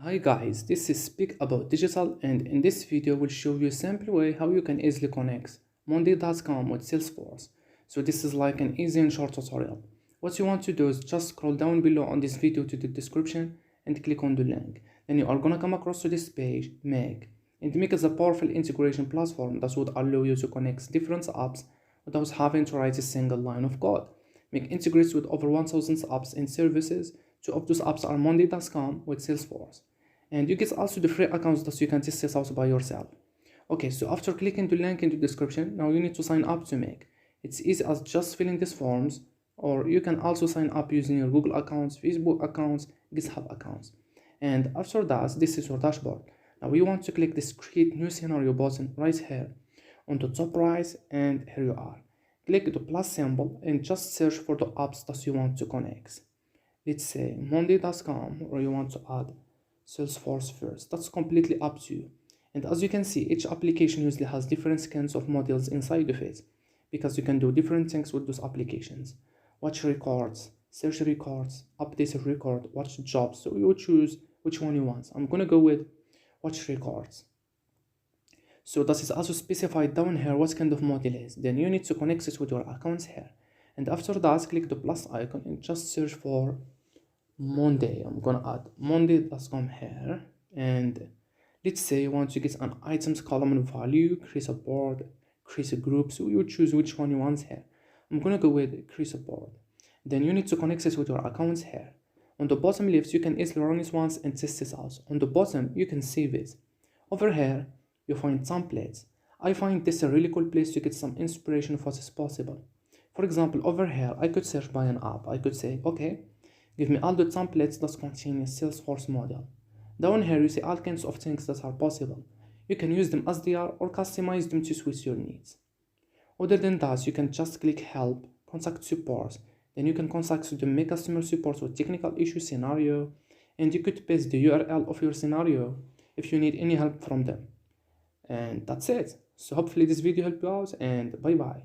Hi guys, this is Speak About Digital, and in this video we'll show you a simple way how you can easily connect Monday.com with Salesforce. So this is like an easy and short tutorial. What you want to do is just scroll down below on this video to the description and click on the link. Then you are gonna come across to this page, Make. And Make is a powerful integration platform that would allow you to connect different apps without having to write a single line of code. Make integrates with over 1000 apps and services. Two of those apps are Monday.com with Salesforce. And you get also the free accounts that you can test this out by yourself. Okay, so after clicking the link in the description, now you need to sign up to Make. It's easy as just filling these forms, or you can also sign up using your Google accounts, Facebook accounts, GitHub accounts. And after that, this is your dashboard. Now you want to click this create new scenario button right here on the top right, and here you are. Click the plus symbol and just search for the apps that you want to connect. Let's say Monday.com, or you want to add Salesforce first. That's completely up to you. And as you can see, each application usually has different skins of modules inside of it, because you can do different things with those applications. Watch records, search records, update a record, watch jobs. So you choose which one you want. I'm gonna go with watch records. So that is also specified down here what kind of module is. Then you need to connect it with your accounts here. And after that, click the plus icon and just search for Monday. I'm gonna add Monday.com here, and let's say you want to get an items column and value, create a board, create a group. So you choose which one you want here. I'm gonna go with create a board. Then you need to connect it with your accounts here. On the bottom left, you can easily run it once and test it out. On the bottom, you can save it. Over here, you find templates. I find this a really cool place to get some inspiration of what is possible. For example, over here, I could search by an app. I could say, okay, give me all the templates that contain a Salesforce model. Down here, you see all kinds of things that are possible. You can use them as they are or customize them to suit your needs. Other than that, you can just click help, contact support. Then you can contact the Make customer support with technical issue scenario, and you could paste the URL of your scenario if you need any help from them. And that's it. So hopefully this video helped you out, and bye bye.